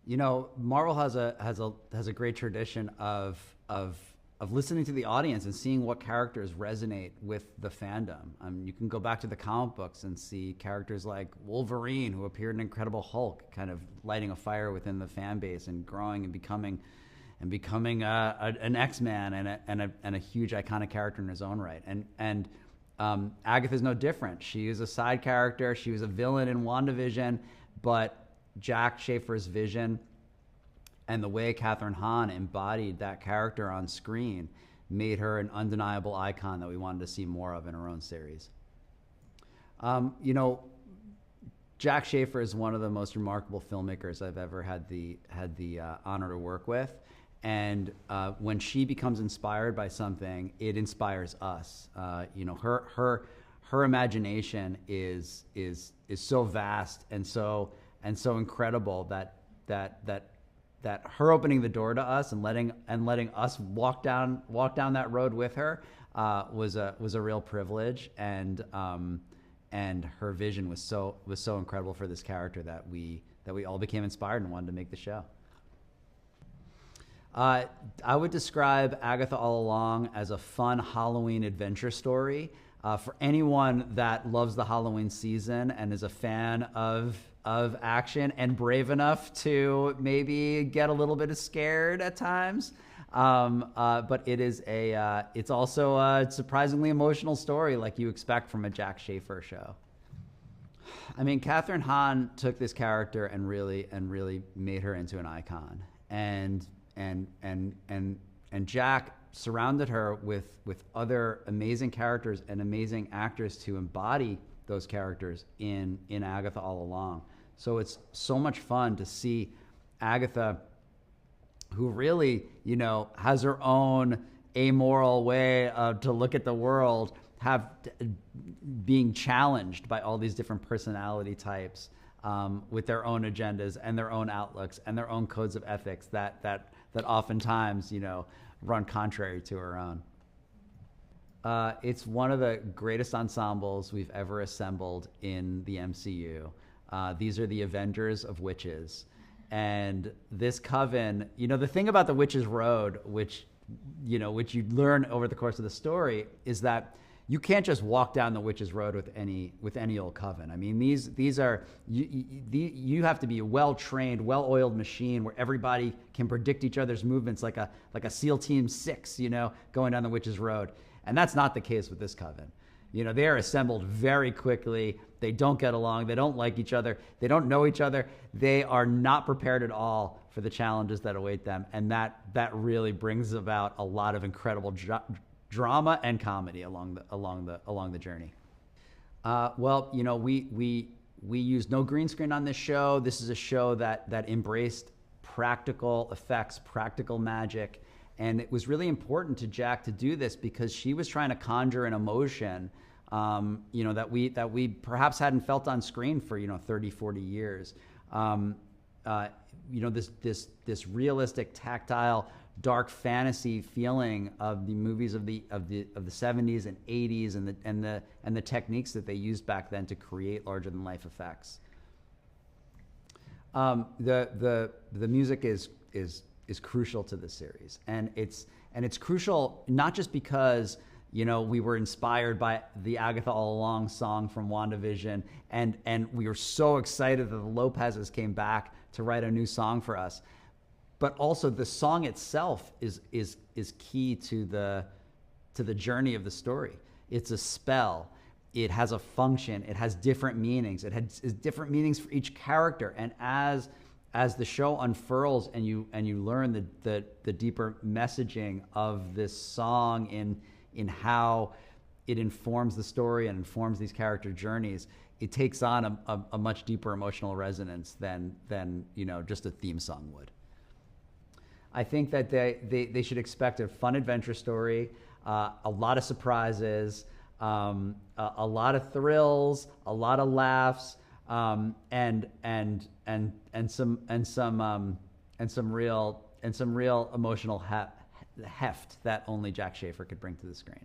Marvel has a great tradition of listening to the audience and seeing what characters resonate with the fandom. You can go back to the comic books and see characters like Wolverine, who appeared in Incredible Hulk, kind of lighting a fire within the fan base and growing and becoming an X-Man and a huge iconic character in his own right. And Agatha's no different. She is a side character. She was a villain in WandaVision, but Jack Schaefer's vision and the way Kathryn Hahn embodied that character on screen made her an undeniable icon that we wanted to see more of in her own series. Jack Schaefer is one of the most remarkable filmmakers I've ever had the honor to work with. And when she becomes inspired by something, it inspires us. Her imagination is so vast and so incredible that her opening the door to us and letting us walk down that road with her was a real privilege. And her vision was so incredible for this character that we all became inspired and wanted to make the show. I would describe Agatha All Along as a fun Halloween adventure story for anyone that loves the Halloween season and is a fan of action and brave enough to maybe get a little bit scared at times. But it's also a surprisingly emotional story like you expect from a Jack Schaefer show. I mean, Kathryn Hahn took this character and really made her into an icon. And Jack surrounded her with other amazing characters and amazing actors to embody those characters in Agatha All Along. So it's so much fun to see Agatha, who really, has her own amoral way to look at the world, being challenged by all these different personality types with their own agendas and their own outlooks and their own codes of ethics that oftentimes, run contrary to her own. It's one of the greatest ensembles we've ever assembled in the MCU. These are the Avengers of witches. And this coven, the thing about the Witch's Road, which you learn over the course of the story, is that you can't just walk down the Witch's Road with any old coven. I mean, these are you have to be a well-trained, well-oiled machine where everybody can predict each other's movements like a SEAL Team 6, going down the Witch's Road. And that's not the case with this coven. They are assembled very quickly. They don't get along. They don't like each other. They don't know each other. They are not prepared at all for the challenges that await them. And that really brings about a lot of incredible drama and comedy along the journey. We used no green screen on this show. This is a show that embraced practical effects, practical magic. And it was really important to Jack to do this because she was trying to conjure an emotion, that we perhaps hadn't felt on screen for 30, 40 years. This realistic, tactile, dark fantasy feeling of the movies of the 70s and 80s and the techniques that they used back then to create larger than life effects. The music is crucial to this series, and it's crucial not just because we were inspired by the Agatha All Along song from WandaVision, and we were so excited that the Lopez's came back to write a new song for us, but also the song itself is key to the journey of the story. It's a spell. It has a function. It has different meanings. It has different meanings for each character, and as the show unfurls and you learn the deeper messaging of this song in how it informs the story and informs these character journeys, it takes on a much deeper emotional resonance than just a theme song would. I think that they should expect a fun adventure story, a lot of surprises, a lot of thrills, a lot of laughs, and some real emotional heft that only Jack Schaefer could bring to the screen.